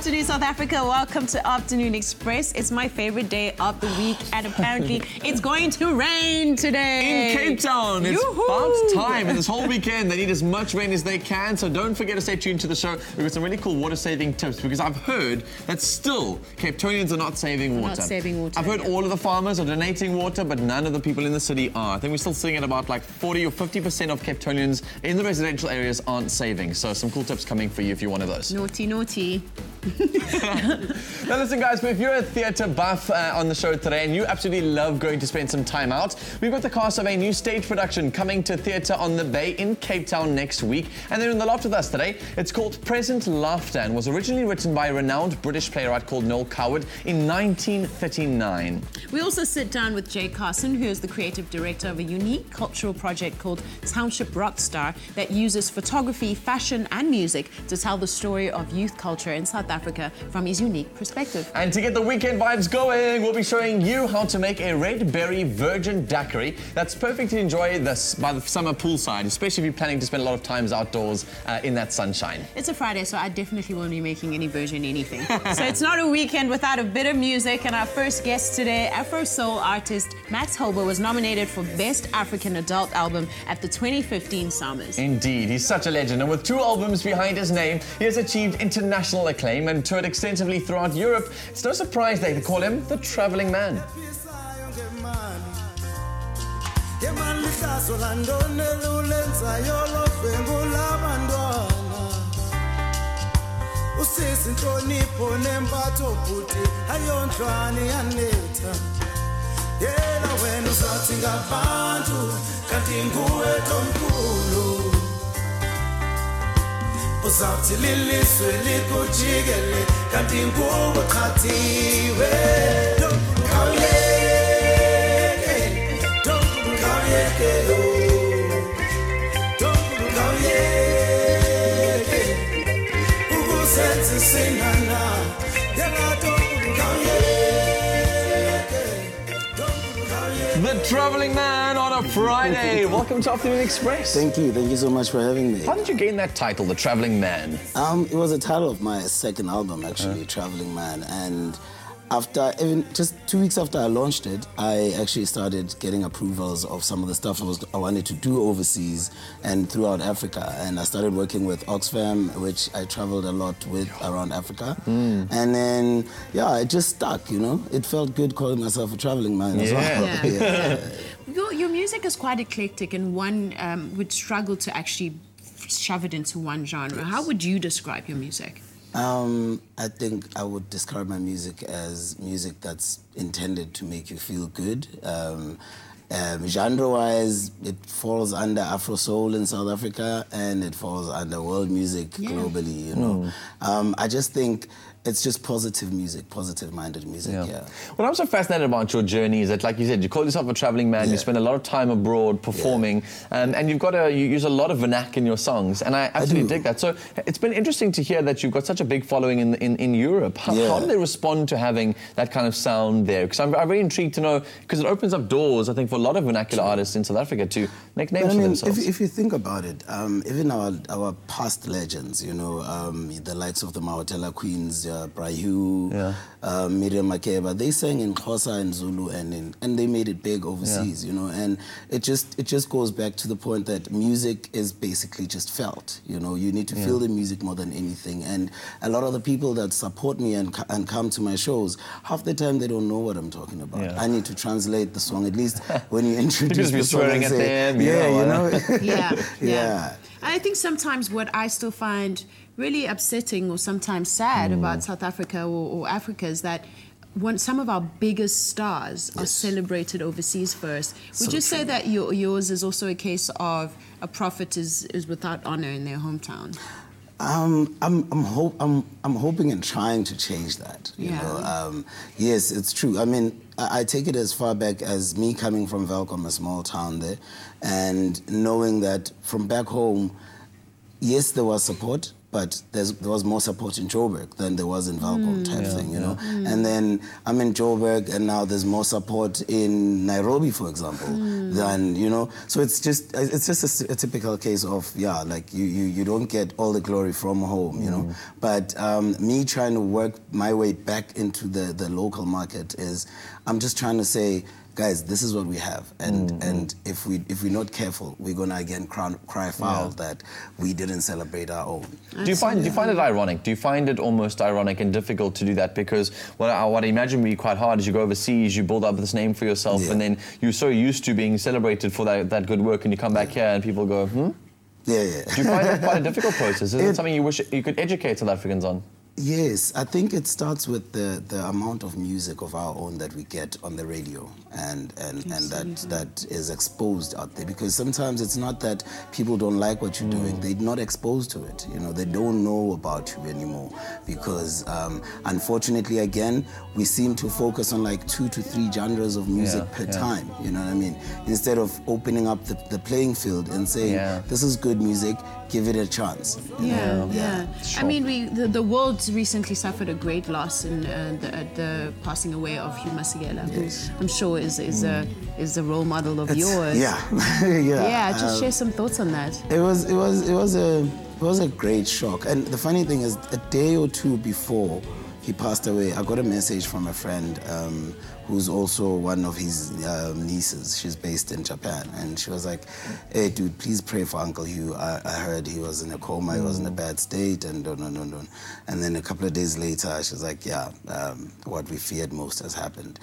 afternoon, South Africa. Welcome to Afternoon Express. It's my favorite day of the week, and apparently it's going to rain today. In Cape Town. It's about time. And this whole weekend, they need as much rain as they can, so don't forget to stay tuned to the show. We've got some really cool water-saving tips, because I've heard that still Cape Townians are not saving water. I've heard all of the farmers are donating water, but none of the people in the city are. I think we're still sitting at about like 40 or 50% of Cape Townians in the residential areas aren't saving. So some cool tips coming for you if you're one of those. Naughty, naughty. Now listen guys, if you're a theatre buff on the show today and you absolutely love going to spend some time out, we've got the cast of a new stage production coming to Theatre on the Bay in Cape Town next week. And they're in the loft with us today. It's called Present Laughter and was originally written by a renowned British playwright called Noel Coward in 1939. We also sit down with Jay Carson, who is the creative director of a unique cultural project called Township Rockstar that uses photography, fashion and music to tell the story of youth culture in South Africa from his unique perspective. And to get the weekend vibes going, we'll be showing you how to make a red berry virgin daiquiri that's perfect to enjoy this by the summer poolside, especially if you're planning to spend a lot of times outdoors in that sunshine. It's a Friday, so I definitely won't be making any virgin anything. So it's not a weekend without a bit of music, and our first guest today, Afro soul artist Max-Hoba, was nominated for Best African Adult Album at the 2015 Summers. Indeed, he's such a legend, and with 2 albums behind his name, he has achieved international acclaim and toured extensively throughout Europe. It's no surprise they call him the Travelling Man. The Travelling Man on a Friday. Welcome to Afternoon Express. Thank you so much for having me. How did you gain that title, The Travelling Man? It was the title of my second album, actually, Travelling Man. And after, even just 2 weeks after I launched it, I actually started getting approvals of some of the stuff I wanted to do overseas and throughout Africa. And I started working with Oxfam, which I traveled a lot with around Africa. And then, yeah, it just stuck, you know. It felt good calling myself a traveling man as well. Your music is quite eclectic, and one would struggle to actually shove it into one genre. How would you describe your music? I think I would describe my music as music that's intended to make you feel good. Genre-wise, it falls under Afro soul in South Africa, and it falls under world music globally, you know. I just think it's just positive music, positive-minded music, What I'm so fascinated about your journey is that, like you said, you call yourself a travelling man, you spend a lot of time abroad performing, and you use a lot of vernac in your songs, and I absolutely dig that. So it's been interesting to hear that you've got such a big following in Europe. How do they respond to having that kind of sound there? Because I'm very intrigued to know, because it opens up doors, I think, for a lot of vernacular artists in South Africa to make names for themselves. If you think about it, even our past legends, you know, the likes of the Mawatela Queens, Brayu, Miriam Makeba, they sang in Xhosa and Zulu, and they made it big overseas, you know. And it just goes back to the point that music is basically just felt, you know. You need to feel the music more than anything. And a lot of the people that support me and come to my shows, half the time they don't know what I'm talking about. I need to translate the song, at least when you introduce the song and say, you know. I think sometimes what I still find really upsetting or sometimes sad about South Africa or Africa is that some of our biggest stars are celebrated overseas first. Would you say that yours is also a case of a prophet is without honor in their hometown? I'm hoping and trying to change that. You know, yes, it's true. I mean, I take it as far back as me coming from Welkom, a small town there, and knowing that from back home, yes, there was support, but there was more support in Joburg than there was in Valco type thing, you know. And then I'm in Joburg, and now there's more support in Nairobi, for example, than, you know. So it's just a typical case of, like you don't get all the glory from home, you know. But me trying to work my way back into the local market is, I'm just trying to say, guys, this is what we have, and if we're not careful, we're gonna again cry foul that we didn't celebrate our own. Do you find it ironic? Do you find it almost ironic and difficult to do that? Because what I imagine would be quite hard is you go overseas, you build up this name for yourself, and then you're so used to being celebrated for that good work, and you come back here and people go, Yeah. Do you find that quite a difficult process? Is it something you wish you could educate South Africans on? Yes, I think it starts with the amount of music of our own that we get on the radio and that is exposed out there. Because sometimes it's not that people don't like what you're doing, they're not exposed to it. You know, they don't know about you anymore. Because unfortunately, again, we seem to focus on like 2 to 3 genres of music per time. You know what I mean? Instead of opening up the playing field and saying, this is good music, give it a chance. Sure. I mean, the world recently suffered a great loss in the passing away of Hugh Masekela, who I'm sure is a role model of yours. Just share some thoughts on that. It was a great shock, and the funny thing is, a day or two before he passed away, I got a message from a friend who's also one of his nieces. She's based in Japan, and she was like, "Hey, dude, please pray for Uncle Hugh. I heard he was in a coma, he was in a bad state, and don't." And then a couple of days later, she was like, what we feared most has happened.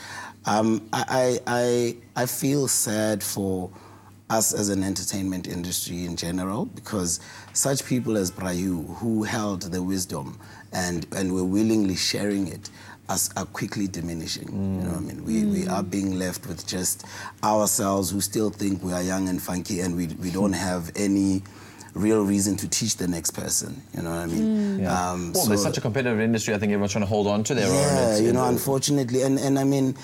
I feel sad for us as an entertainment industry in general, because such people as Brayu, who held the wisdom and were willingly sharing it, are quickly diminishing. You know what I mean? We are being left with just ourselves, who still think we are young and funky, and we don't have any real reason to teach the next person. You know what I mean? Well, there's such a competitive industry. I think everyone's trying to hold on to their own. Yeah, you know, unfortunately, and I mean,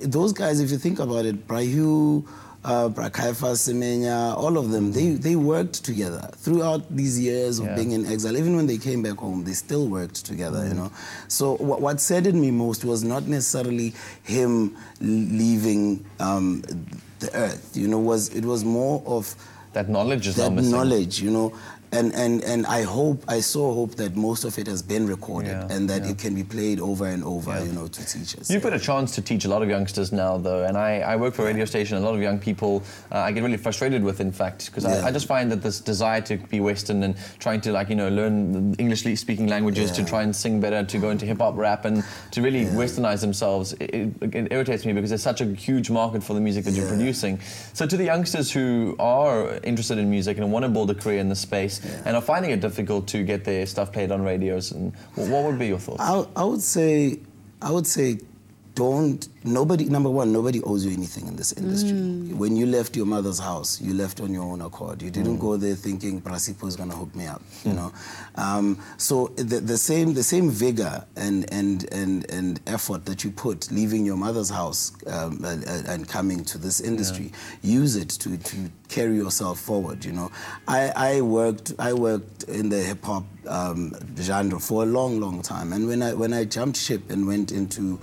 those guys, if you think about it, Brayu, Brakaifa, Semenya, all of them, they worked together throughout these years of being in exile. Even when they came back home, they still worked together, you know. So what saddened me most was not necessarily him leaving the earth, you know, it was more of that knowledge is now missing. Knowledge, you know. And I so hope that most of it has been recorded and that it can be played over and over, you know, to teach us. You've got a chance to teach a lot of youngsters now, though, and I work for a radio station. A lot of young people I get really frustrated with, in fact, because I just find that this desire to be Western and trying to, like, you know, learn English-speaking languages to try and sing better, to go into hip-hop, rap, and to really westernize themselves, it irritates me, because there's such a huge market for the music that you're producing. So to the youngsters who are interested in music and want to build a career in the space, and are finding it difficult to get their stuff played on radios, and what would be your thoughts? I would say, number one, nobody owes you anything in this industry. When you left your mother's house, you left on your own accord. You didn't go there thinking Brasipo is going to hook me up, you know. So the same vigor and effort that you put leaving your mother's house and coming to this industry, use it to carry yourself forward, you know. I worked in the hip hop genre for a long time, and when I jumped ship and went into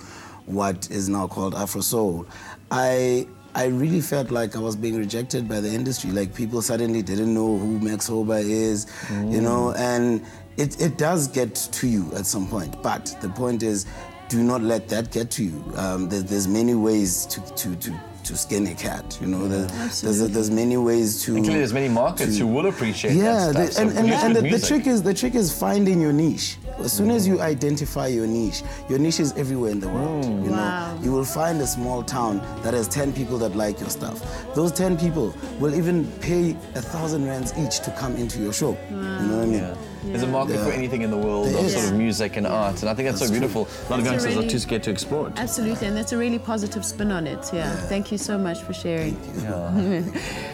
what is now called Afro Soul, I really felt like I was being rejected by the industry. Like, people suddenly didn't know who Max-Hoba is, you know, and it does get to you at some point. But the point is, do not let that get to you. There's many ways to skin a cat, you know. There's many ways to. Actually, there's many markets who will appreciate that stuff. The trick is finding your niche. As soon as you identify your niche is everywhere in the world. You know, you will find a small town that has 10 people that like your stuff. Those 10 people will even pay 1,000 rands each to come into your show. You know what I mean? There's a market for anything in the world of sort of music and art, and I think that's so beautiful. A lot of youngsters are too scared to explore it. Absolutely, and that's a really positive spin on it. Thank you so much for sharing.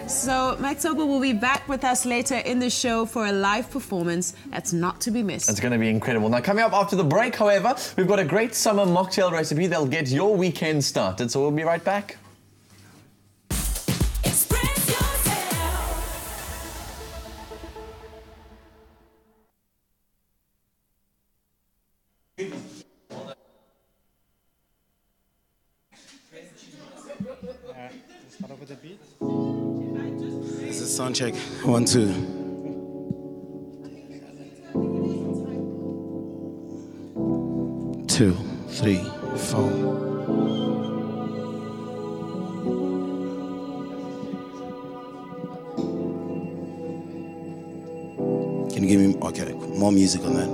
So Max-Hoba will be back with us later in the show for a live performance that's not to be missed. It's going to be incredible. Now, coming up after the break, however, we've got a great summer mocktail recipe that'll get your weekend started, so we'll be right back. Start off with the beat. This is sound check. 1, 2. Two, 3, 4. Can you give me more music on that?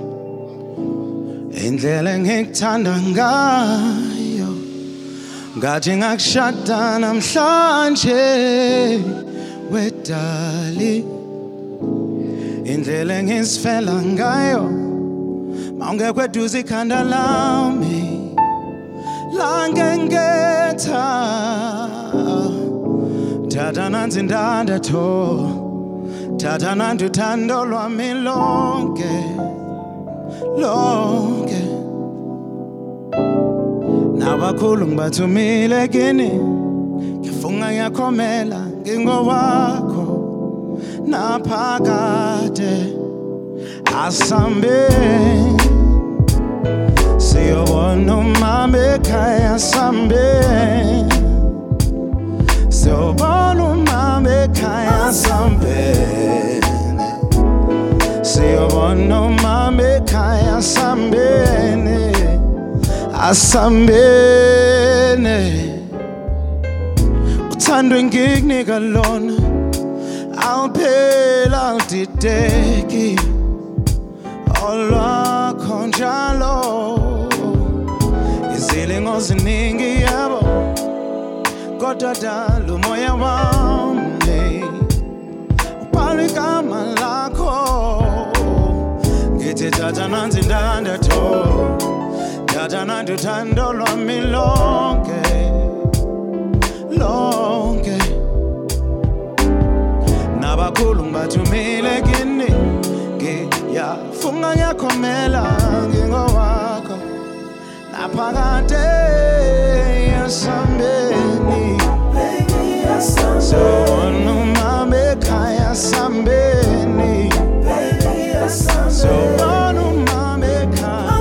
Indlela engikuthanda ngayo ngathi ngakushada namhlanje wedali indlela engisifela ngayo mawungekho eduze ikhanda lami langengetha thatha nansi indandatho thatha nanti uthando lwami lonke nabakhulu ngibathumile kini ngiyafunga ngiyakhomela ngingowakho naphakade asambe siyobona umama ekhaya sambe siyobona umama ekhaya sambe siyobona umama ekhaya sambene asambene uthando engikunika lona awuphela awudideki olwakho njalo izilingo ziningi yabo kodwa dala umoya wami ubhala igama lakho ngithi thatha nansi indandatho thatha nanti uthando lwami lonke nabakhulu ngibathumile kini ngiyafunga ngiyakhomela ngingowakho naphakade yasambeni siyobona umama ekhaya sambeni siyobona umama ekhaya.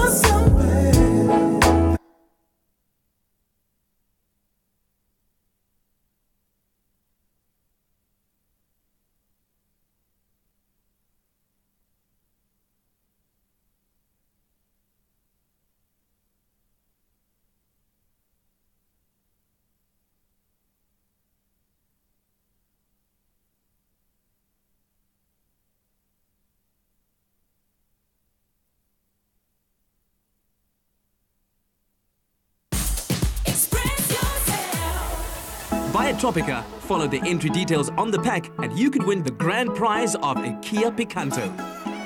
Via Tropica, follow the entry details on the pack and you could win the grand prize of a Kia Picanto.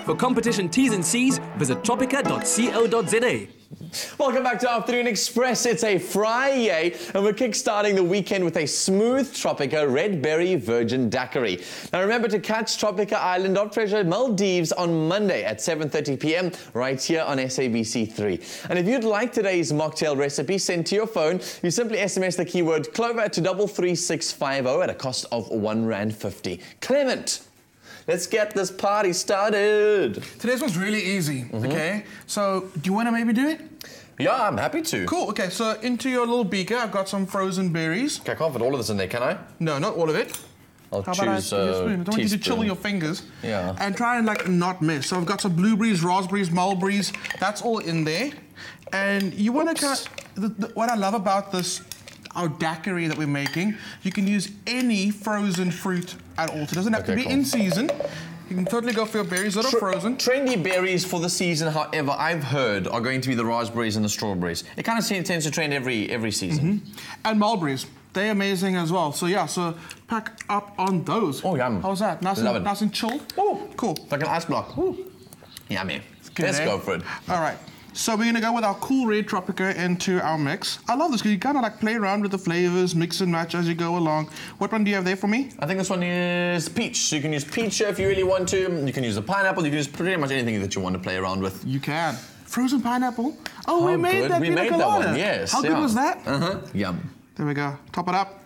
For competition T's and C's, visit tropica.co.za. Welcome back to Afternoon Express. It's a Friday and we're kickstarting the weekend with a smooth Tropica Red Berry Virgin Daiquiri. Now remember to catch Tropica Island of Treasure Maldives on Monday at 7:30 p.m. right here on SABC3. And if you'd like today's mocktail recipe sent to your phone, you simply SMS the keyword Clover to 33650 at a cost of R1.50. Clement, let's get this party started. Today's one's really easy, okay? So, do you want to maybe do it? Yeah, I'm happy to. Cool, okay, so into your little beaker, I've got some frozen berries. Okay, I can't fit all of this in there, can I? No, not all of it. I'll How choose about I use a spoon? I don't want you to chill your fingers. Yeah. And try and like not miss. So I've got some blueberries, raspberries, mulberries. That's all in there. And you want to kind of, what I love about this, our daiquiri that we're making, you can use any frozen fruit at all. So it doesn't have to be in season. You can totally go for your berries that are frozen. Trendy berries for the season, however, I've heard are going to be the raspberries and the strawberries. It kind of tends to trend every season. And mulberries. They're amazing as well. So yeah, so pack up on those. Oh, yum. How's that? Nice and chilled? Oh, cool. Like an ice block. Ooh. Yummy. Let's go for it. All right. So we're gonna go with our cool red Tropica into our mix. I love this because you kind of like play around with the flavors, mix and match as you go along. What one do you have there for me? I think this one is peach. So you can use peach if you really want to. You can use the pineapple. You can use pretty much anything that you want to play around with. You can. Frozen pineapple. Oh, we made that. We made that one. Yes. How good was that? Yum. There we go. Top it up.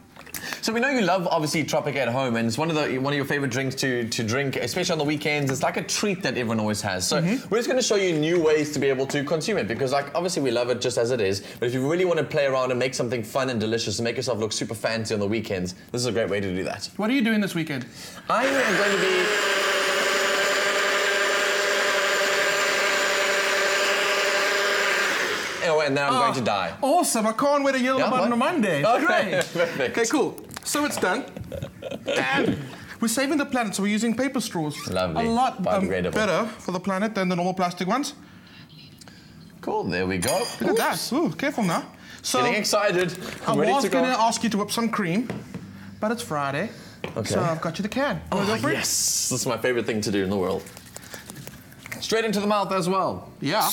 So we know you love, obviously, Tropica at home, and it's one of your favorite drinks to drink, especially on the weekends. It's like a treat that everyone always has. So we're just going to show you new ways to be able to consume it, because like obviously we love it just as it is, but if you really want to play around and make something fun and delicious and make yourself look super fancy on the weekends, this is a great way to do that. What are you doing this weekend? I am going to be... Oh, and then I'm going to die. Awesome. I can't wait to yell about it on Monday. Okay, Great. perfect. Okay, cool. So it's done. And we're saving the planet, so we're using paper straws. Lovely. A lot Biodegradable. better for the planet than the normal plastic ones. Cool, there we go. Look at that. Ooh, careful now. So Getting excited. I Ready was to go. going to ask you to whip some cream, but it's Friday. Okay. So I've got you the can. Wanna go for it? Yes, this is my favorite thing to do in the world. Straight into the mouth as well. Yeah.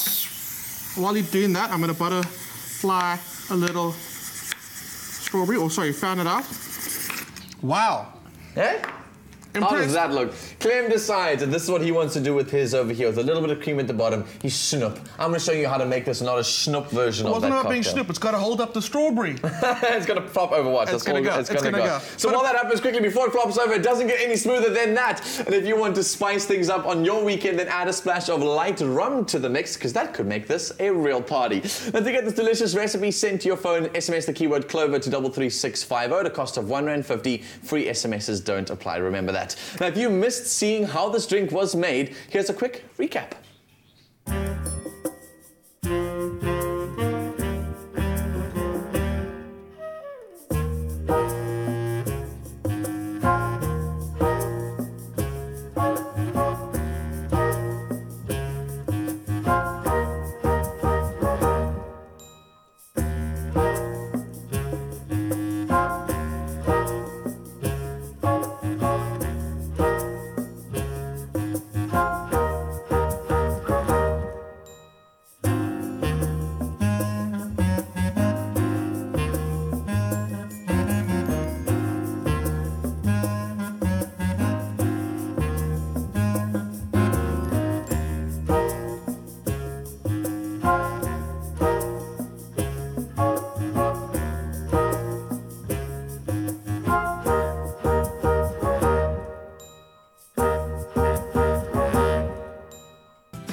While you're doing that, I'm going to butterfly a little strawberry. Oh, sorry, fan it out. Wow. Eh? How does that look? Clem decides that this is what he wants to do with his over here, with a little bit of cream at the bottom. He's snoop. I'm going to show you how to make this not a snoop version It of that wasn't about cocktail. being snoop. It's got to hold up the strawberry. It's going to flop over what? It's gonna go. It's going to go. So But while that happens quickly, before it flops over, it doesn't get any smoother than that. And if you want to spice things up on your weekend, then add a splash of light rum to the mix, because that could make this a real party. Now, to get this delicious recipe sent to your phone, SMS the keyword Clover to 33650 at a cost of R1.50. Free SMSs don't apply. Remember that. Now, if you missed seeing how this drink was made, here's a quick recap.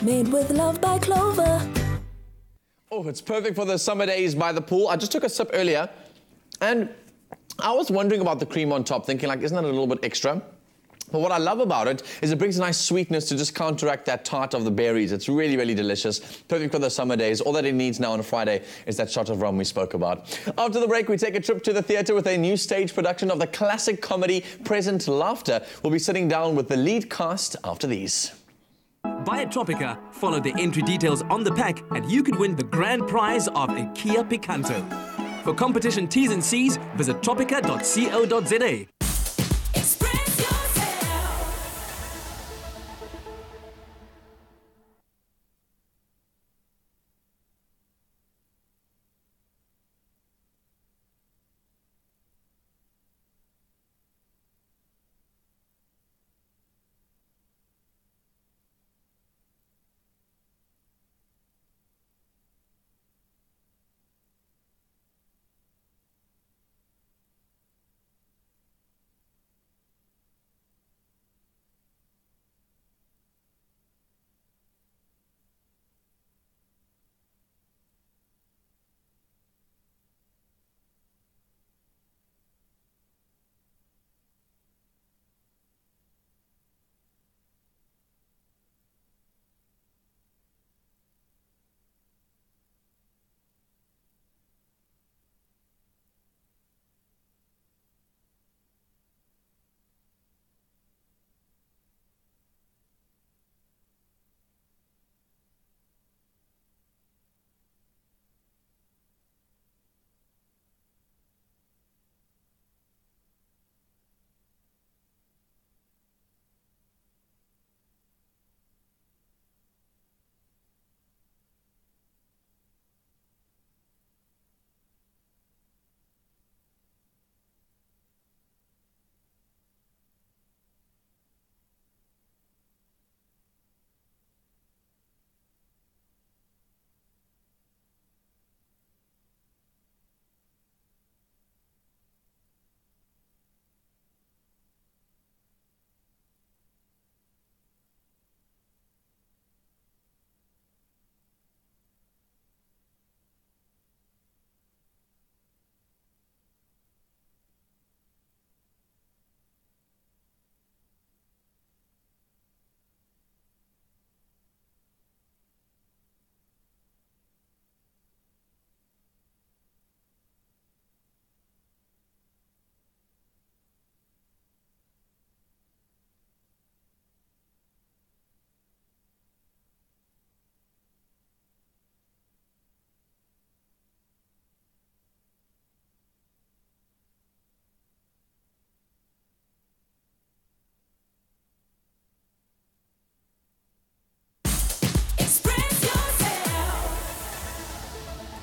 Made with love by Clover. Oh, it's perfect for the summer days by the pool. I just took a sip earlier, and I was wondering about the cream on top, thinking like, isn't that a little bit extra? But what I love about it is it brings a nice sweetness to just counteract that tart of the berries. It's really, really delicious. Perfect for the summer days. All that it needs now on a Friday is that shot of rum we spoke about. After the break, we take a trip to the theatre with a new stage production of the classic comedy Present Laughter. We'll be sitting down with the lead cast after these. Buy a Tropica, follow the entry details on the pack, and you could win the grand prize of a Kia Picanto. For competition T's and C's, visit tropica.co.za. Express yourself.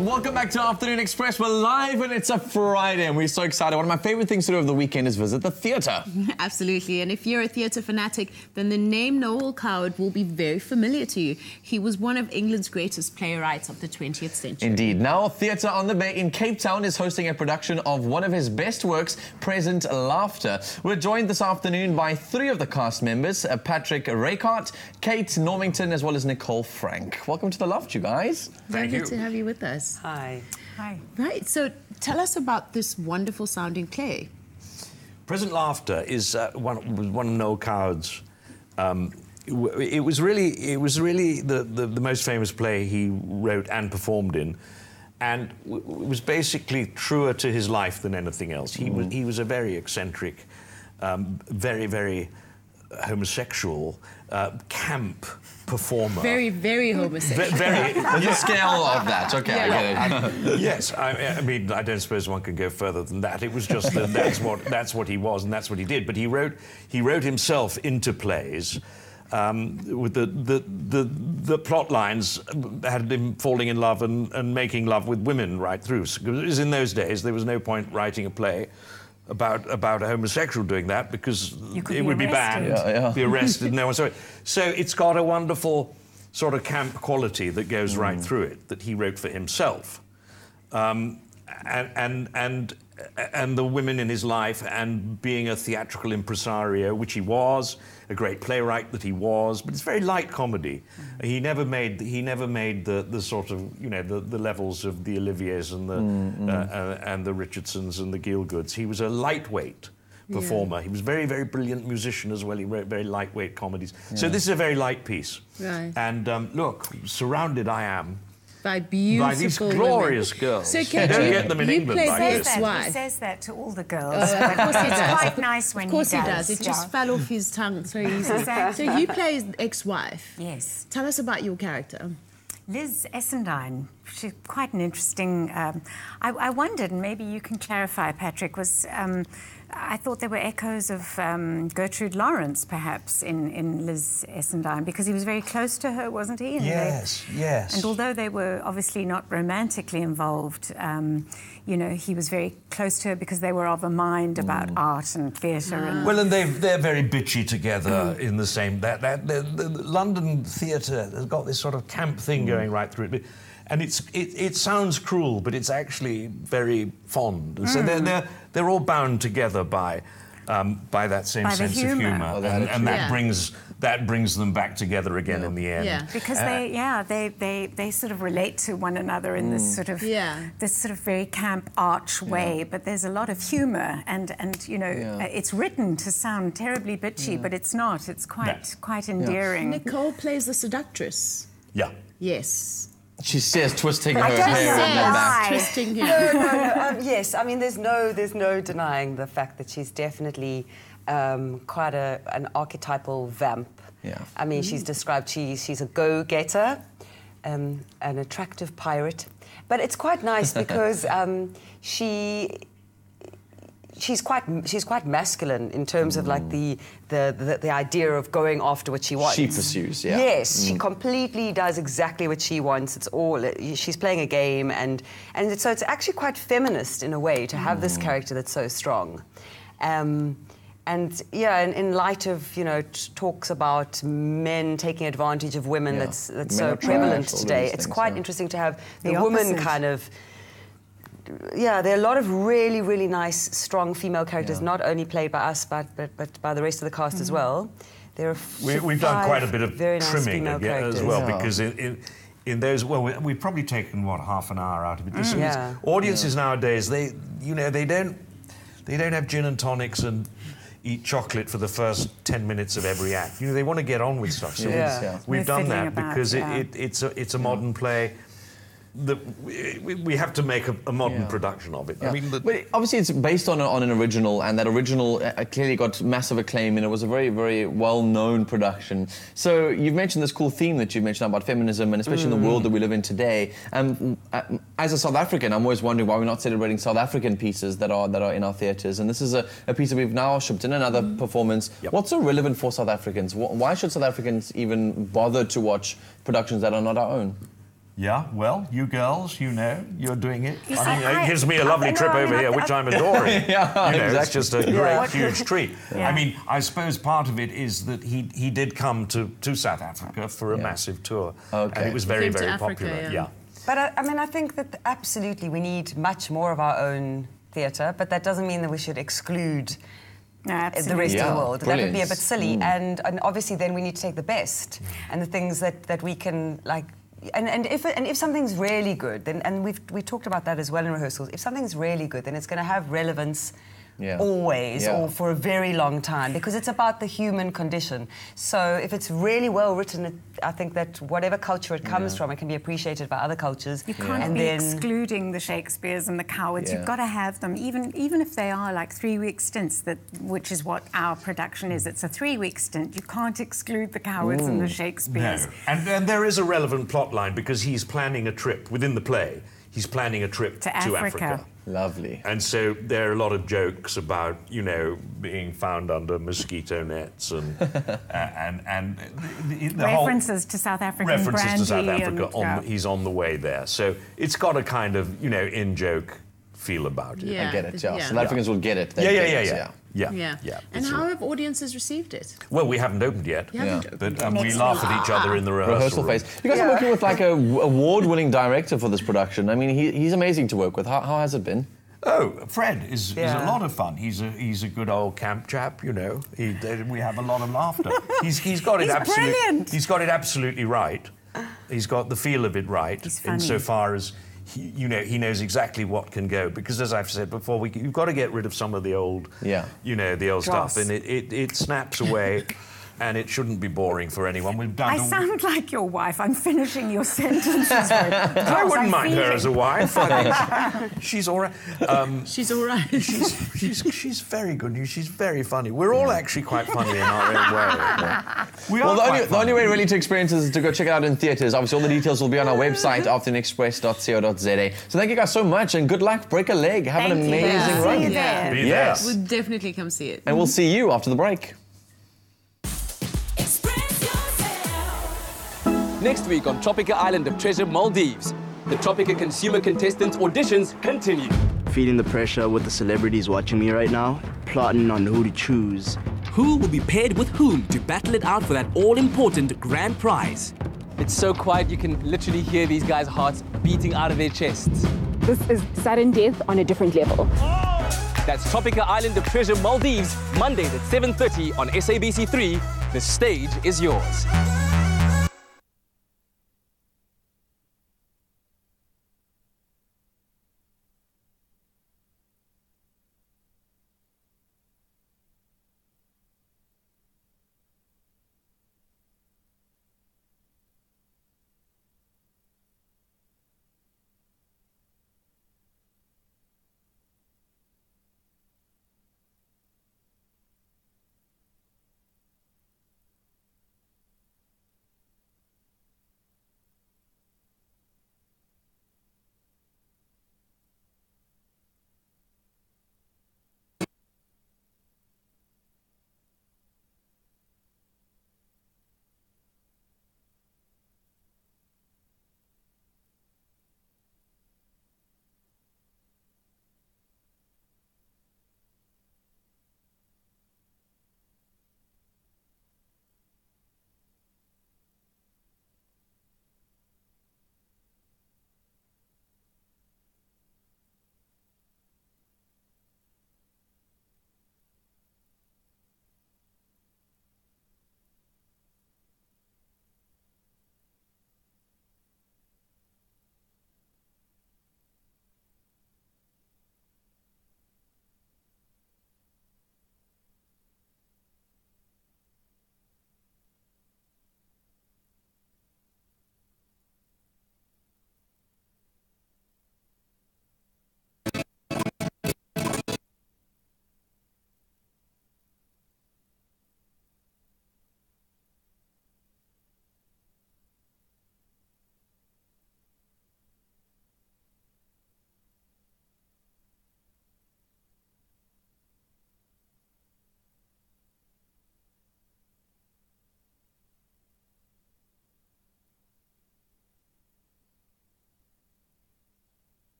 Welcome back to Afternoon Express. We're live and it's a Friday and we're so excited. One of my favorite things to do over the weekend is visit the theatre. Absolutely. And if you're a theatre fanatic, then the name Noel Coward will be very familiar to you. He was one of England's greatest playwrights of the 20th century. Indeed. Now, Theatre on the Bay in Cape Town is hosting a production of one of his best works, Present Laughter. We're joined this afternoon by three of the cast members, Patrick Reichardt, Kate Normington, as well as Nicole Frank. Welcome to the Loft, you guys. Very good to have you with us. Hi. Hi. Right, so tell us about this wonderful sounding play. Present Laughter is one of Noel Coward's. It was really the most famous play he wrote and performed in, and it was basically truer to his life than anything else. He was a very eccentric, very homosexual, camp performer. Very homosexual. There's a scale of that. Okay, yeah. I get it. Yes, I mean, I don't suppose one can go further than that. It was just that that's what he was and that's what he did. But he wrote himself into plays. With the plot lines had him falling in love and making love with women right through. Because in those days there was no point writing a play about a homosexual doing that because it would be banned, be arrested, no one saw it. So it's got a wonderful sort of camp quality that goes right through it that he wrote for himself, and the women in his life, and being a theatrical impresario, which he was, a great playwright that he was, but it's very light comedy. He never made the sort of, you know, the levels of the Oliviers and the Richardsons and the Gielguds. He was a lightweight performer. Yeah. He was a very, very brilliant musician as well. He wrote very lightweight comedies. Yeah. So this is a very light piece. Right. And look, surrounded I am by these glorious women. girls. So you don't get them in England like this. He says that to all the girls. Of course he does. It's quite nice when he does. Of course he does. It just fell off his tongue so easily. So you play ex-wife. Yes. Tell us about your character. Liz Essendine. She's quite an interesting... I wondered, and maybe you can clarify, Patrick, was... I thought there were echoes of Gertrude Lawrence, perhaps, in Liz Essendine, because he was very close to her, wasn't he? And yes. And although they were obviously not romantically involved, you know, he was very close to her because they were of a mind about art and theatre. And well, and they're very bitchy together in the same... The London theatre has got this sort of camp thing going right through it. And it sounds cruel, but it's actually very fond. And so they're all bound together by that same sense of humour, and that brings them back together again in the end. Yeah. Because they sort of relate to one another in this sort of very camp arch way. But there's a lot of humour, and you know it's written to sound terribly bitchy, but it's not. It's quite endearing. Nicole plays the seductress. Yeah. Yes. She says twisting her hair in the back. Twisting him. No. Yes, I mean, there's no denying the fact that she's definitely quite an archetypal vamp. Yeah. I mean, she's described, she's a go-getter, an attractive pirate. But it's quite nice because she's quite masculine in terms of like the idea of going after what she wants. She pursues, yeah. Yes, she completely does exactly what she wants. It's all she's playing a game, and so it's actually quite feminist in a way to have this character that's so strong. And yeah, in light of, you know, talks about men taking advantage of women, that's so prevalent today. It's quite interesting to have the woman kind of. Yeah, there are a lot of really, really nice, strong female characters, not only played by us, but by the rest of the cast as well. There are we've done quite a bit of trimming as well, because in those, well, we've probably taken half an hour out of it. Audiences nowadays, they don't have gin and tonics and eat chocolate for the first 10 minutes of every act. You know, they want to get on with stuff. So we've done that because it's a modern play. We have to make a modern production of it. Yeah. I mean, but obviously it's based on an original, and that original clearly got massive acclaim, and it was a very, very well-known production. So you've mentioned this cool theme that you mentioned about feminism, and especially in the world that we live in today. As a South African, I'm always wondering why we're not celebrating South African pieces that are in our theatres. And this is a piece that we've now shipped in another performance. Yep. What's so relevant for South Africans? Why should South Africans even bother to watch productions that are not our own? Yeah, well, you girls, you know, you're doing it. You see, it gives me a lovely trip over here, which I'm adoring. Yeah, you know, exactly. It's just a great, huge treat. Yeah. I mean, I suppose part of it is that he did come to South Africa for a massive tour. Okay. And it was He very, came to very Africa, popular. yeah. But I mean, I think that absolutely we need much more of our own theatre, but that doesn't mean that we should exclude No, the absolutely. rest of Yeah, the world. That would be a brilliant. bit silly. And obviously then we need to take the best and the things that we can, like, and if something's really good, then, and we talked about that as well in rehearsals, if something's really good, then it's going to have relevance always or for a very long time, because it's about the human condition. So if it's really well written, I think that whatever culture it comes from, it can be appreciated by other cultures. You can't be excluding the Shakespeares and the Cowards. You've got to have them, even if they are like 3-week stints, which is what our production is. It's a 3-week stint. You can't exclude the Cowards and the Shakespeares. No. And there is a relevant plot line because he's planning a trip within the play. He's planning a trip to Africa. Lovely. And so there are a lot of jokes about, you know, being found under mosquito nets and the References to South African references brandy to South Africa. and, He's on the way there, so it's got a kind of, you know, in-joke feel about it. Yeah. I get it, yeah. Yeah. South Africans will get it. They get it, Yeah. And how have audiences received it? Well, we haven't opened yet. You haven't opened But it. we laugh at each other in the rehearsal room. phase. You guys are working with like a award-winning director for this production. I mean, he's amazing to work with. How has it been? Oh, Fred is a lot of fun. He's a good old camp chap, you know. We have a lot of laughter. He's got it absolutely. Brilliant. He's got it absolutely right. He's got the feel of it right. He's funny. Insofar as he knows exactly what can go. Because as I've said before, you've got to get rid of some of the old, the old stuff, and it snaps away. And it shouldn't be boring for anyone. We've done. I sound like your wife. I'm finishing your sentences. I wouldn't mind her as a wife. I think she's all right. She's all right. She's very good. She's very funny. We're all actually quite funny in our own way. We are the only way really to experience this is to go check it out in theatres. Obviously, all the details will be on our website, afternoonexpress.co.za. So thank you guys so much, and good luck. Break a leg. Have an amazing run. See you there. Be Yes. We'll definitely come see it. And we'll see you after the break. Next week on Tropica Island of Treasure, Maldives, the Tropica Consumer Contestants auditions continue. Feeling the pressure with the celebrities watching me right now, plotting on who to choose. Who will be paired with whom to battle it out for that all-important grand prize? It's so quiet you can literally hear these guys' hearts beating out of their chests. This is sudden death on a different level. That's Tropica Island of Treasure, Maldives, Mondays at 7:30 on SABC3. The stage is yours.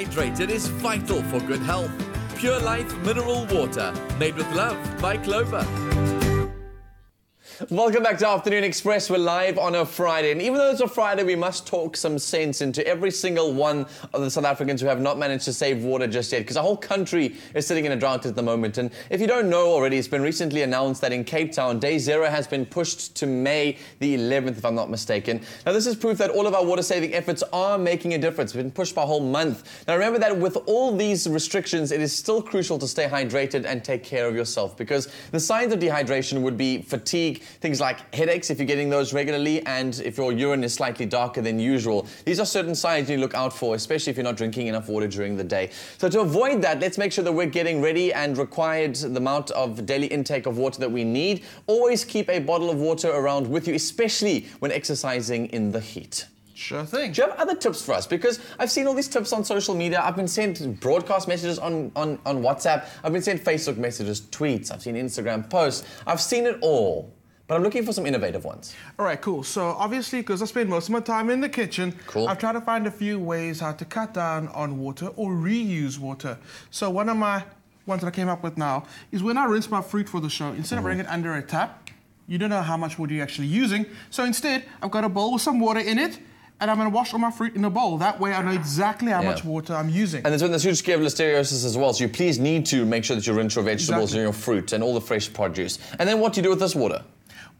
hydrated is vital for good health. Pure Life Mineral Water, made with love by Clover. Welcome back to Afternoon Express. We're live on a Friday. And even though it's a Friday, we must talk some sense into every single one of the South Africans who have not managed to save water just yet, because our whole country is sitting in a drought at the moment. And if you don't know already, it's been recently announced that in Cape Town, Day Zero has been pushed to May the 11th, if I'm not mistaken. Now, this is proof that all of our water-saving efforts are making a difference. It's been pushed by a whole month. Now, remember that with all these restrictions, it is still crucial to stay hydrated and take care of yourself, because the signs of dehydration would be fatigue, things like headaches if you're getting those regularly, and if your urine is slightly darker than usual. These are certain signs you look out for, especially if you're not drinking enough water during the day. So to avoid that, let's make sure that we're getting ready and required the amount of daily intake of water that we need. Always keep a bottle of water around with you, especially when exercising in the heat. Sure thing. Do you have other tips for us? Because I've seen all these tips on social media. I've been sent broadcast messages on WhatsApp. I've been sent Facebook messages, tweets. I've seen Instagram posts. I've seen it all. But I'm looking for some innovative ones. All right, cool. So obviously, because I spend most of my time in the kitchen, cool. I've tried to find a few ways how to cut down on water or reuse water. So one of my ones that I came up with now is when I rinse my fruit for the show, instead of running it under a tap, you don't know how much water you're actually using. So instead, I've got a bowl with some water in it, and I'm going to wash all my fruit in a bowl. That way I know exactly how much water I'm using. And there's been this huge scare of listeriosis as well, so you please need to make sure that you rinse your vegetables and your fruit and all the fresh produce. And then what do you do with this water?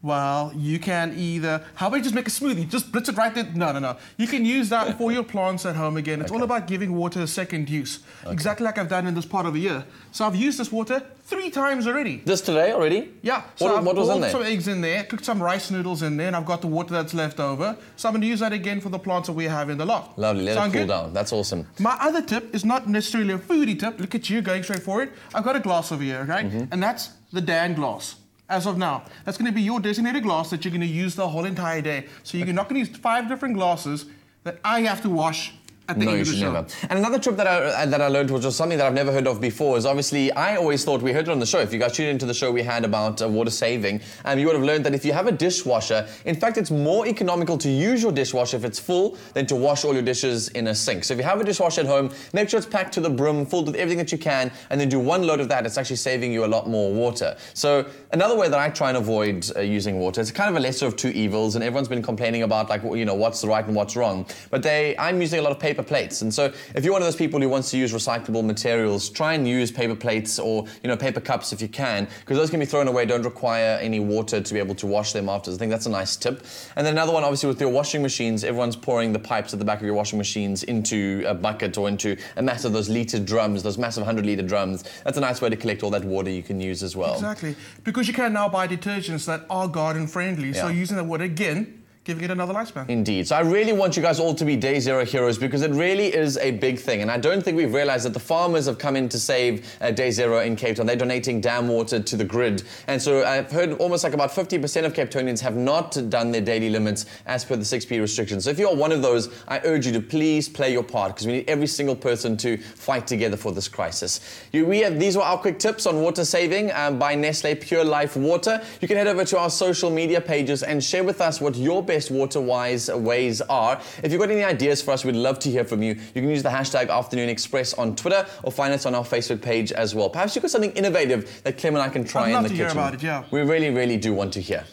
Well, you can either... How about you just make a smoothie? Just blitz it right there. No. You can use that for your plants at home again. It's all about giving water a second use. Exactly like I've done in this part of the year. So I've used this water 3 times already. This today already? Yeah. So what was in there? I've poured some eggs in there, cooked some rice noodles in there, and I've got the water that's left over. So I'm going to use that again for the plants that we have in the loft. Lovely. Let it cool down. That's awesome. My other tip is not necessarily a foodie tip. Look at you going straight for it. I've got a glass over here, okay? And that's the Dan glass. As of now, that's going to be your designated glass that you're going to use the whole entire day. So you're not going to use 5 different glasses that I have to wash at the end of the show. Never. And another trip that I learned, which was something that I've never heard of before, is obviously I always thought, we heard it on the show, if you guys tuned into the show we had about water saving, you would have learned that if you have a dishwasher, in fact it's more economical to use your dishwasher if it's full than to wash all your dishes in a sink. So if you have a dishwasher at home, make sure it's packed to the brim, filled with everything that you can, and then do 1 load of that. It's actually saving you a lot more water. So another way that I try and avoid using water, it's kind of a lesser of 2 evils, and everyone's been complaining about, like, you know, what's right and what's wrong. But I'm using a lot of paper plates, and so if you're one of those people who wants to use recyclable materials, try and use paper plates or, you know, paper cups if you can, because those can be thrown away, don't require any water to be able to wash them after. I think that's a nice tip. And then another one, obviously, with your washing machines, everyone's pouring the pipes at the back of your washing machines into a bucket or into a massive, those litre drums, those massive 100-litre drums. That's a nice way to collect all that water you can use as well. Exactly. Because you can now buy detergents that are garden-friendly, so using that water again, giving it another lifespan. Indeed. So I really want you guys all to be Day Zero heroes, because it really is a big thing. And I don't think we've realized that the farmers have come in to save Day Zero in Cape Town. They're donating dam water to the grid. And so I've heard almost like about 50% of Cape Townians have not done their daily limits as per the 6P restrictions. So if you're one of those, I urge you to please play your part, because we need every single person to fight together for this crisis. These were our quick tips on water saving by Nestle Pure Life Water. You can head over to our social media pages and share with us what your best water-wise ways are. If you've got any ideas for us, we'd love to hear from you. You can use the hashtag Afternoon Express on Twitter or find us on our Facebook page as well. Perhaps you've got something innovative that Clem and I can try in the kitchen. I'd love to hear about it, yeah. We really, really do want to hear.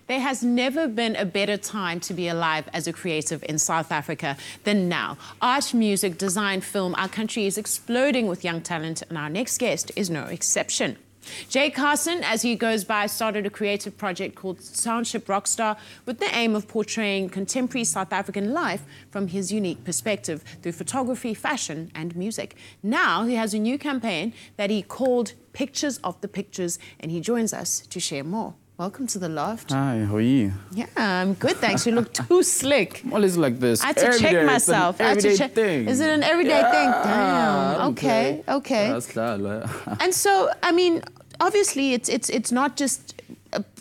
There has never been a better time to be alive as a creative in South Africa than now. Art, music, design, film, our country is exploding with young talent, and our next guest is no exception. Jay Carson, as he goes by, started a creative project called Township Rockstar with the aim of portraying contemporary South African life from his unique perspective through photography, fashion and music. Now he has a new campaign that he called Pictures of the Pictures, and he joins us to share more. Welcome to the loft. Hi, how are you? Yeah, I'm good, thanks. You look too slick. Well, it's like this. I had to check myself. It's an everyday thing. Is it an everyday thing? Damn. Okay. That's klar. And so, I mean, obviously, it's not just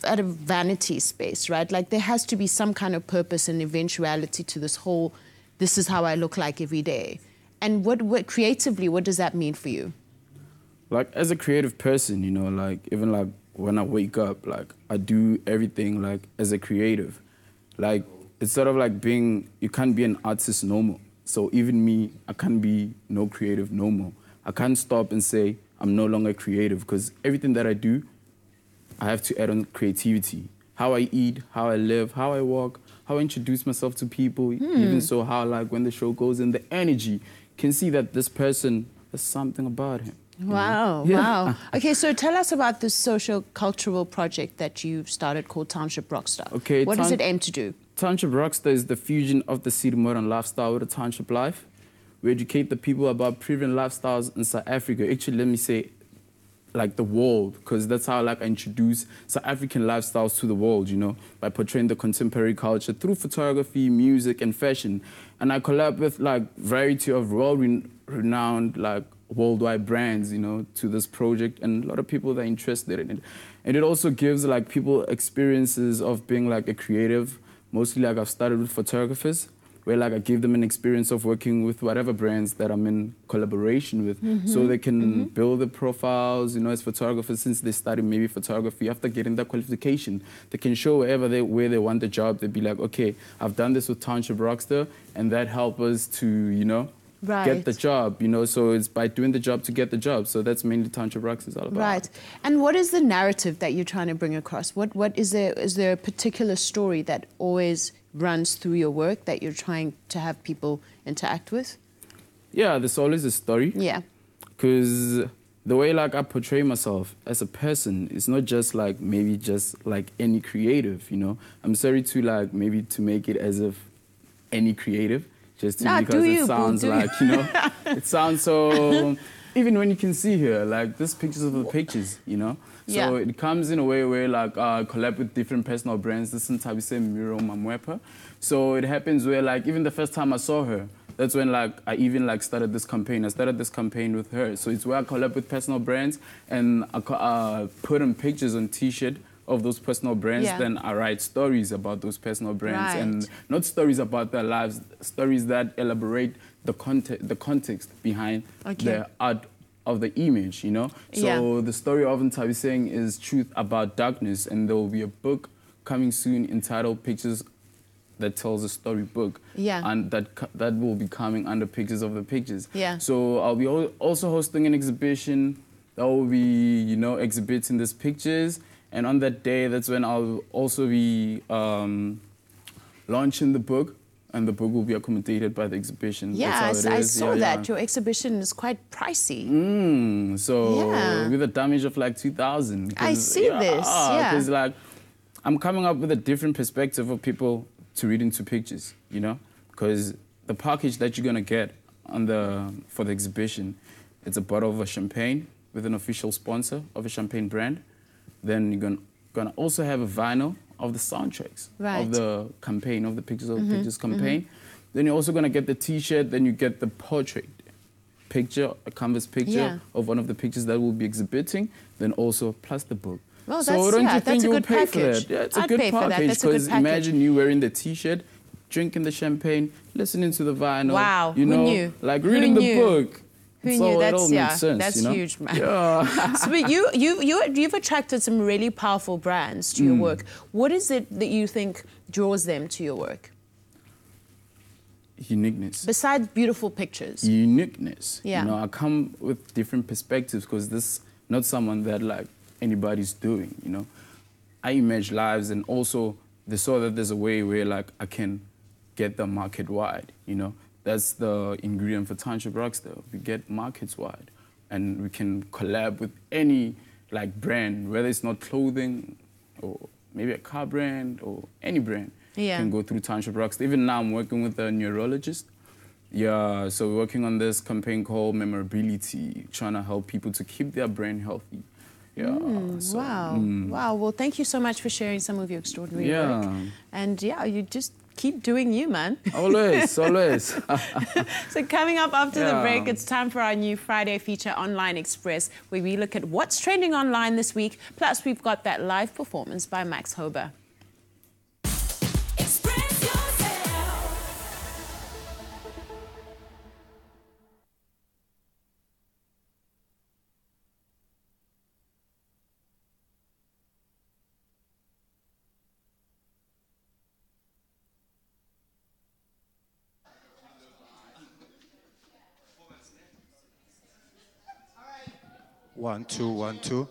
at a vanity space, right? Like, there has to be some kind of purpose and eventuality to this whole, this is how I look like every day. And what creatively, what does that mean for you? Like, as a creative person, you know, like, even like when I wake up, like I do everything like as a creative. Like it's sort of like being, you can't be an artist no more. So even me, I can't be no creative no more. I can't stop and say I'm no longer creative because everything that I do, I have to add on creativity. How I eat, how I live, how I walk, how I introduce myself to people, even so how like when the show goes in, the energy, can see that this person, there's something about him. Wow, Yeah. wow. Okay, so tell us about this social-cultural project that you've started called Township Rockstar. Okay, what does it aim to do? Township Rockstar is the fusion of the city modern lifestyle with a township life. We educate the people about prevalent lifestyles in South Africa. Actually, let me say, like the world, because that's how like I introduce South African lifestyles to the world, you know, by portraying the contemporary culture through photography, music, and fashion. And I collab with like variety of world-renowned like worldwide brands, you know, to this project, and a lot of people that are interested in it. And it also gives like people experiences of being like a creative. Mostly like I've started with photographers, where like I give them an experience of working with whatever brands that I'm in collaboration with, so they can build their profiles, you know, as photographers. Since they started maybe photography, after getting that qualification, they can show where they want the job. They'd be like, okay, I've done this with Township Rockstar, and that helped us to, you know, get the job, you know, so it's by doing the job to get the job. So that's mainly Township Rockstar is all about. Right. And what is the narrative that you're trying to bring across? What is there a particular story that always runs through your work that you're trying to have people interact with? Yeah, there's always a story. Yeah. Because the way like I portray myself as a person, it's not just like maybe just like any creative, you know. I'm sorry to like maybe to make it as if any creative, just to, because it sounds like, you know, it sounds so, even when you can see here, like this pictures of the pictures, you know. So it comes in a way where like collab with different personal brands. This is how we say Miro Mamwepa. So it happens where like even the first time I saw her, that's when like I even like started this campaign. I started this campaign with her. So it's where I collab with personal brands and I put in pictures on T-shirt of those personal brands. Then I write stories about those personal brands and not stories about their lives, stories that elaborate the context behind the art of the image, you know? So the story of Ntabi saying is truth about darkness, and there will be a book coming soon entitled Pictures that tells a story book. And that will be coming under Pictures of the Pictures. So I'll be also hosting an exhibition that will be, you know, exhibiting these pictures. And on that day, that's when I'll also be launching the book. And the book will be accommodated by the exhibition. Yeah, I saw that. Your exhibition is quite pricey. So with a damage of like 2,000. I see this. Because like I'm coming up with a different perspective of people to read into pictures, you know? Because the package that you're gonna get for the exhibition, it's a bottle of a champagne with an official sponsor of a champagne brand. Then you're gonna also have a vinyl of the soundtracks of the campaign, of the Pictures of the Pictures campaign. Then you're also gonna get the T-shirt, then you get the portrait picture, a canvas picture of one of the pictures that we'll be exhibiting, then also plus the book. Well, so don't you think you'll pay for package. that? Yeah, it's a good package, because imagine you wearing the T-shirt, drinking the champagne, listening to the vinyl. Wow, you know, who knew? like reading the book. Who so knew? It all makes sense, that's you know? huge, man. Yeah. So but you've attracted some really powerful brands to your work. What is it that you think draws them to your work? Uniqueness. Besides beautiful pictures. Uniqueness. Yeah. You know, I come with different perspectives because this is not someone that like anybody's doing, you know. I image lives, and also they saw that there's a way where like I can get them market wide, you know. That's the ingredient for Township Rockstar. We get markets wide, and we can collab with any like brand, whether it's not clothing or maybe a car brand or any brand. Can go through Township Rockstar. Even now I'm working with a neurologist. Yeah, so we're working on this campaign called Memorability, trying to help people to keep their brain healthy. Yeah. Wow. Well, thank you so much for sharing some of your extraordinary work. And you just keep doing you, man. Always. So coming up after the break, it's time for our new Friday feature, Online Express, where we look at what's trending online this week. Plus, we've got that live performance by Max-Hoba. 1, 2, 1, 2.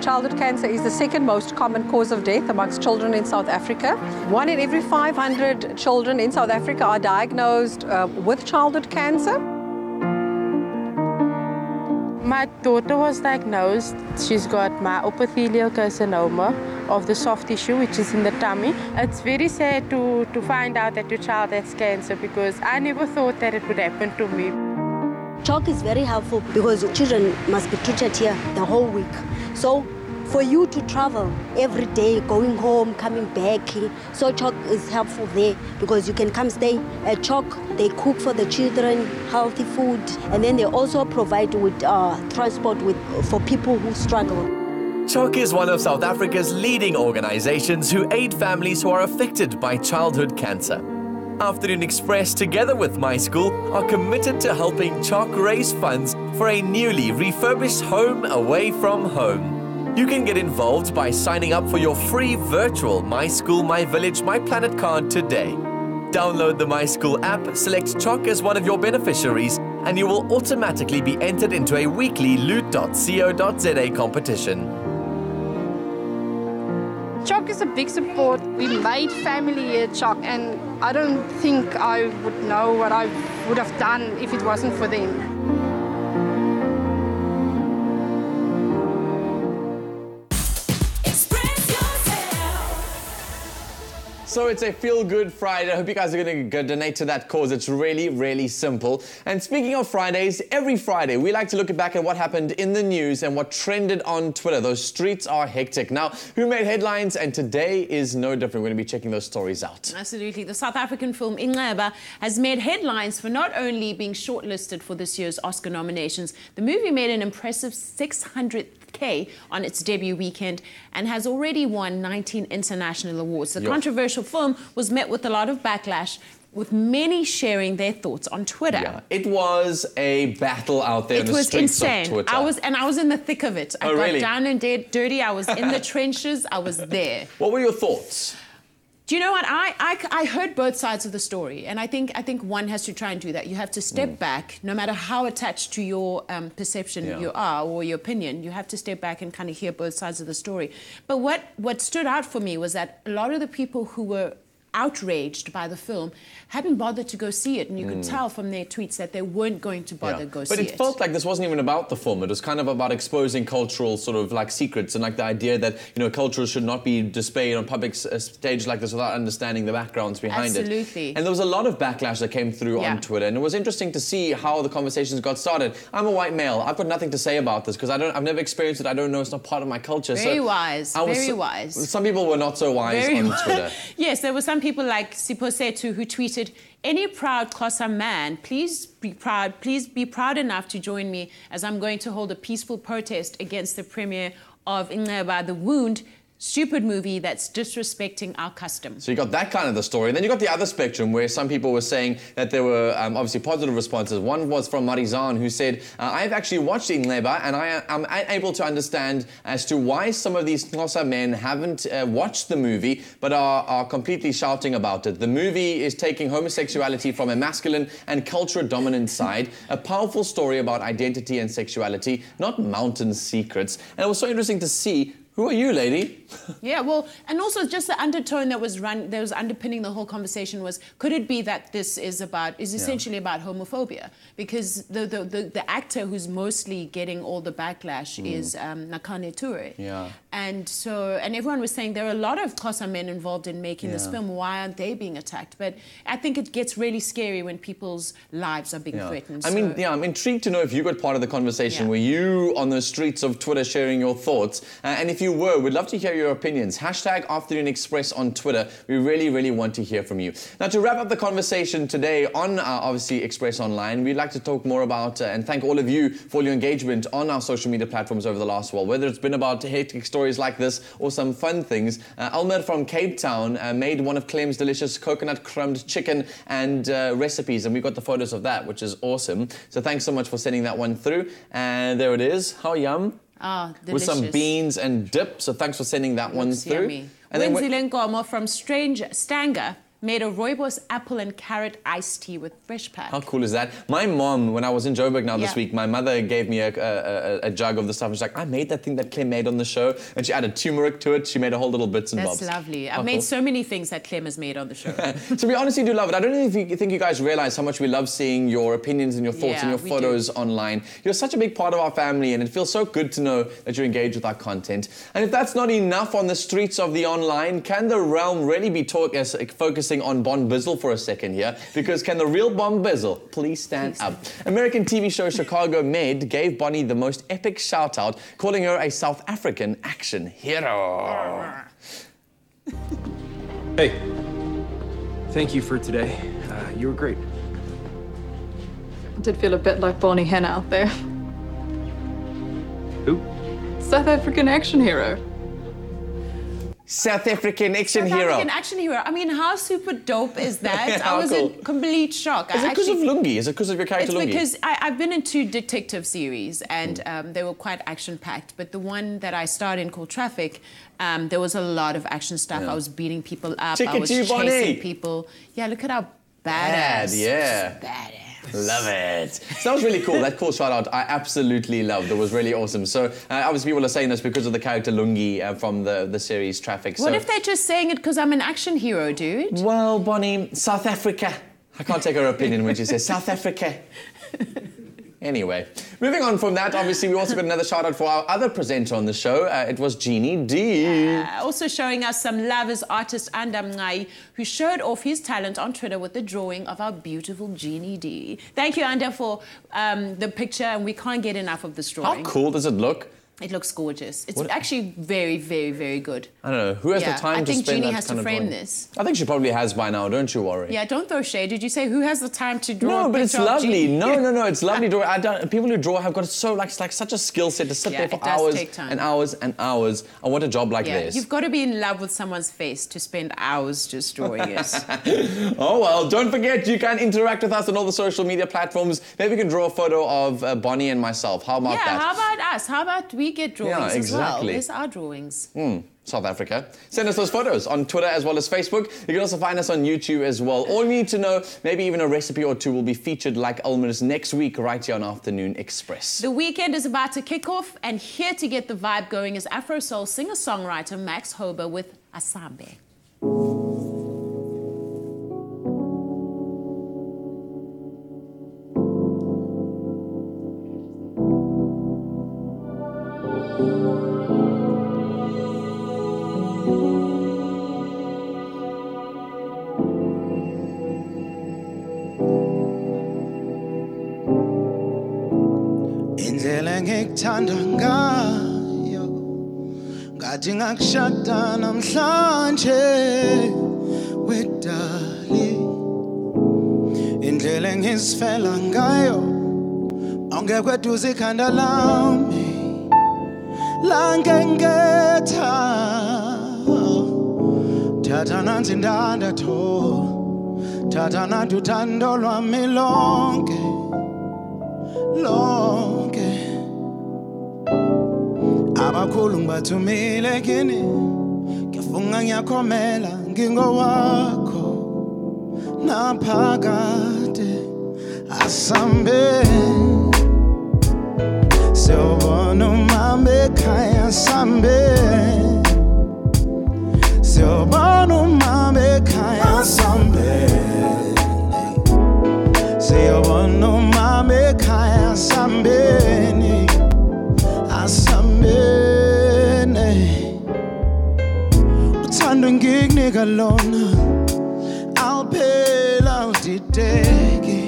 Childhood cancer is the second most common cause of death amongst children in South Africa. 1 in every 500 children in South Africa are diagnosed with childhood cancer. My daughter was diagnosed. She's got myopithelial carcinoma of the soft tissue, which is in the tummy. It's very sad to find out that your child has cancer because I never thought that it would happen to me. Chalk is very helpful because children must be treated here the whole week. So for you to travel every day, going home, coming back, so Chalk is helpful there because you can come stay at Chalk. They cook for the children, healthy food, and then they also provide with transport for people who struggle. Chalk is one of South Africa's leading organizations who aid families who are affected by childhood cancer. Afternoon Express, together with My School, are committed to helping Chalk raise funds for a newly refurbished home away from home. You can get involved by signing up for your free virtual My School, My Village, My Planet card today. Download the My School app, select Chalk as one of your beneficiaries, and you will automatically be entered into a weekly loot.co.za competition. Chalk is a big support. We made family here at Chalk, and I don't think I would know what I would have done if it wasn't for them. So it's a feel-good Friday. I hope you guys are going to donate to that cause. It's really, really simple. And speaking of Fridays, every Friday we like to look back at what happened in the news and what trended on Twitter. Those streets are hectic. Now, who made headlines? And today is no different. We're going to be checking those stories out. Absolutely. The South African film Max-Hoba has made headlines for not only being shortlisted for this year's Oscar nominations, the movie made an impressive 600K on its debut weekend and has already won 19 international awards. The controversial film was met with a lot of backlash, with many sharing their thoughts on Twitter. Yeah, it was a battle out there in the streets of Twitter. I was in the thick of it. I got down and dirty. I was in the trenches. I was there. What were your thoughts? Do you know what? I heard both sides of the story, and I think one has to try and do that. You have to step back, no matter how attached to your perception you are or your opinion. You have to step back and kind of hear both sides of the story. But what stood out for me was that a lot of the people who were outraged by the film hadn't bothered to go see it, and you could tell from their tweets that they weren't going to bother go see it. But it felt like this wasn't even about the film. It was kind of about exposing cultural sort of like secrets and like the idea that, you know, culture should not be displayed on public stage like this without understanding the backgrounds behind it. Absolutely. And there was a lot of backlash that came through on Twitter, and it was interesting to see how the conversations got started. I'm a white male. I've got nothing to say about this because I've never experienced it. I don't know. It's not part of my culture. Very wise. Very wise. Some people were not so wise on Twitter. Yes, there were some people like Siposetu who tweeted, "Any proud Xhosa man, please be proud. Please be proud enough to join me as I'm going to hold a peaceful protest against the premiere of Ineba, The Wound, stupid movie that's disrespecting our custom." So you got that kind of the story. And then you got the other spectrum where some people were saying that there were obviously positive responses. One was from Marizan, who said, I've actually watched Ingleba and I am unable to understand as to why some of these Xhosa men haven't watched the movie but are completely shouting about it. The movie is taking homosexuality from a masculine and culture-dominant side, a powerful story about identity and sexuality, not mountain secrets. And it was so interesting to see. Who are you, lady? Yeah, well, and also just the undertone that was underpinning the whole conversation was, could it be that this is essentially about homophobia? Because the actor who's mostly getting all the backlash is Nakane Toure. Yeah. And everyone was saying there are a lot of Xhosa men involved in making this film. Why aren't they being attacked? But I think it gets really scary when people's lives are being threatened. I mean, I'm intrigued to know if you got part of the conversation. Were you on the streets of Twitter sharing your thoughts? And if you were, we'd love to hear your opinions. Hashtag Afternoon Express on Twitter. We really, really want to hear from you. Now, to wrap up the conversation today on obviously Express Online, we'd like to talk more about and thank all of you for your engagement on our social media platforms over the last while, whether it's been about hectic stories like this or some fun things. Elmer from Cape Town made one of Clem's delicious coconut crumbed chicken and recipes, and we got the photos of that, which is awesome. So thanks so much for sending that one through. And there it is. How yum. Oh, delicious. With some beans and dip. So thanks for sending that one through. Yummy. And then Nkomo from Strange Stanger made a rooibos apple and carrot iced tea with fresh pack. How cool is that? My mom, when I was in Joburg this week, my mother gave me a jug of the stuff. And she's like, I made that thing that Clem made on the show. And she added turmeric to it. She made a whole little bits and bobs. That's lovely. I've made so many things that Clem has made on the show. So we honestly do love it. I don't know if you think you guys realize how much we love seeing your opinions and your thoughts and your photos online. You're such a big part of our family, and it feels so good to know that you're engaged with our content. And if that's not enough on the streets of the online, can the realm really be focusing on Bon Bizzle for a second here? Because can the real Bon Bizzle please stand up? American TV show Chicago Med gave Bonnie the most epic shout out, calling her a South African action hero. Hey, thank you for today. You were great. I did feel a bit like Bonnie Henn out there. Who? South African action hero. South African action hero. South African action hero. I mean, how super dope is that? I was in complete shock. Is it because of Lungi? Is it because of your character Lungi? It's because I've been in 2 detective series, and they were quite action-packed. But the one that I starred in called Traffic, there was a lot of action stuff. I was beating people up. I was chasing people. Yeah, look at how badass. Badass. Love it. So that was really cool. That cool shout out I absolutely loved. It was really awesome. So obviously people are saying this because of the character Lungi from the series Traffic. What if they're just saying it because I'm an action hero, dude? Well, Bonnie, South Africa. I can't take her opinion when she says South Africa. Anyway, moving on from that, obviously we also got another shout out for our other presenter on the show. It was Jeannie D. Also showing us some love is artist Andam Ngai, who showed off his talent on Twitter with the drawing of our beautiful Jeannie D. Thank you, Anda, for the picture, and we can't get enough of this drawing. How cool does it look? It looks gorgeous. It's actually very, very, very good. I don't know. Who has the time to spend that kind of I think Jeannie has to frame this. I think she probably has by now, don't you worry. Yeah, don't throw shade. Did you say who has the time to draw No, a but it's picture of lovely. Jeannie? No, it's lovely. People who draw have got such a skill set to sit there for hours and hours and hours. I want a job like this. You've got to be in love with someone's face to spend hours just drawing it. Oh, well, don't forget, you can interact with us on all the social media platforms. Maybe you can draw a photo of Bonnie and myself. How about that? Yeah, how about us? How about we get drawings as well? There's our drawings. South Africa. Send us those photos on Twitter as well as Facebook. You can also find us on YouTube as well. All you need to know, maybe even a recipe or two, will be featured like Elmer's next week right here on Afternoon Express. The weekend is about to kick off, and here to get the vibe going is Afro Soul singer-songwriter Max-Hoba with Asambe. engikuthanda ngayo ngathi ngakushada namhlanje wedali indlela engizifela ngayo awungekweduza ikhanda lami langengetha thatha nansi indandatho thatha nanti uthando lwami lonke lonke abakhulu ngibathumile kini ngiyafunga ngiyakhomela ngingowakho naphakade asambe siyobona umama ekhaya sambe siyobona umama ekhaya sambe siyobona umama ekhaya sambeni asambene uthando ngikunika lona awuphela awudideki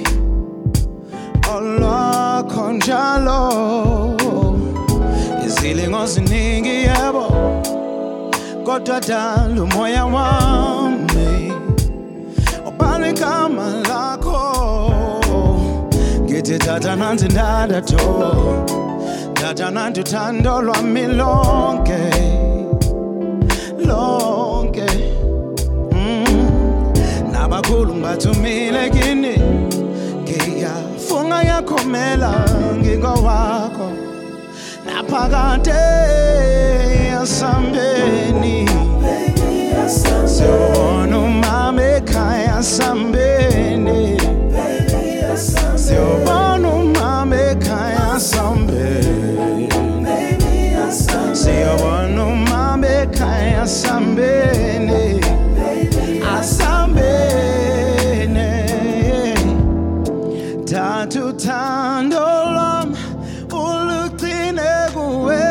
olwakho njalo izilingo ziningi yebo kodwa dala umoya wami ubhalwe igama lakho ngithi thatha nansi indandatho thatha nanti uthando lwami lonke lonke nabakhulu ngibathumile kini ngiyafunga yakhomela ngingowakho naphakade asambeni siyobona umama ekhaya sambeni siyobona umama ekhaya sambeni siyobona umama ekhaya sambeni asambeni thatha uthando lwami ulugcine kuwe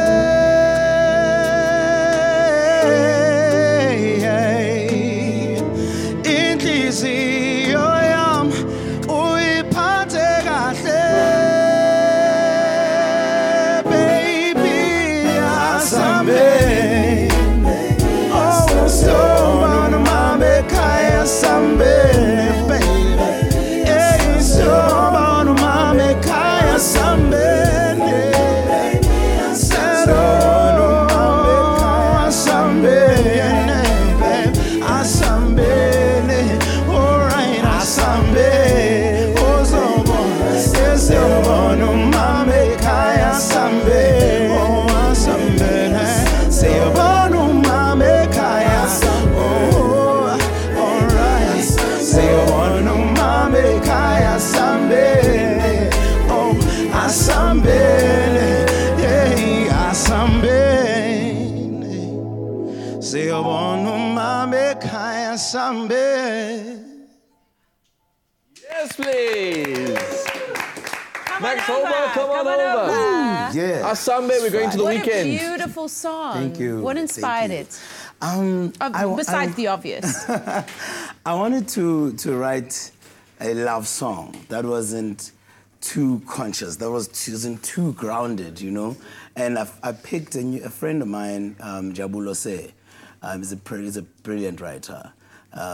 inhliziyo yami uyiphathe kahle baby asambeni oh siyobona umama ekhaya sambeni baby siyobona umama ekhaya sambeni siyobona umama ekhaya sambeni asambeni alright asambeni uzobona siyobona umama ekhaya sambeni oh asambeni siyobona umama ekhaya oh alright siyobona umama ekhaya sambeni oh asambeni yeah asambeni siyobona umama ekhaya sambeni. Yes, please. Max-Hoba, come on over. Yeah. Asambe, we're going to the What weekend. a beautiful song. Thank you. What inspired it? Besides the obvious. I wanted to write a love song that wasn't too conscious, that wasn't too grounded, you know. And I picked a friend of mine, Jabulo Se. He's a brilliant writer.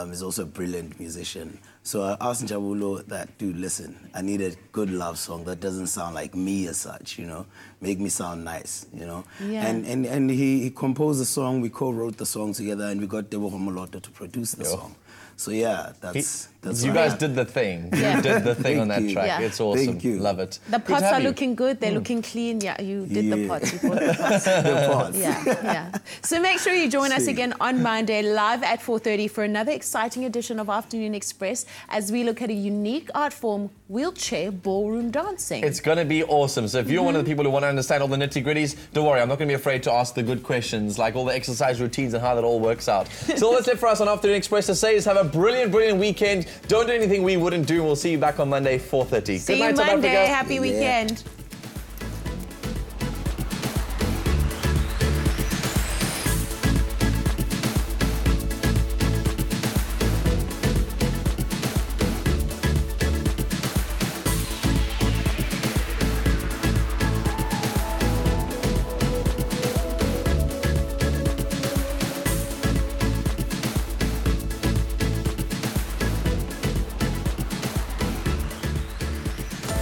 He's also a brilliant musician. So I asked Jabulo that, dude, listen, I need a good love song that doesn't sound like me as such, you know, make me sound nice, you know. Yeah. And he composed the song, we co-wrote the song together, and we got Debo Homoloto to produce the song. So yeah, that's you guys did the thing. Yeah. You did the thing on that track. Yeah. It's awesome. Thank you. Love it. The Good pots to have are you. looking good. They're looking clean. Yeah, you did the pots. You brought the pots. The pots. Yeah. So make sure you join us again on Monday live at 4:30 for another exciting edition of Afternoon Express as we look at a unique art form, wheelchair ballroom dancing. It's going to be awesome. So if you're one of the people who want to understand all the nitty-gritties, don't worry, I'm not going to be afraid to ask the good questions, like all the exercise routines and how that all works out. So all that's it for us on Afternoon Express to say is have a brilliant, brilliant weekend. Don't do anything we wouldn't do. We'll see you back on Monday, 4:30. See Good night, you South Monday. Africa. Happy weekend.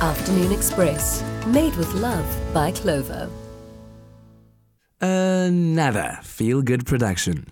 Afternoon Express, made with love by Clover. Another feel-good production.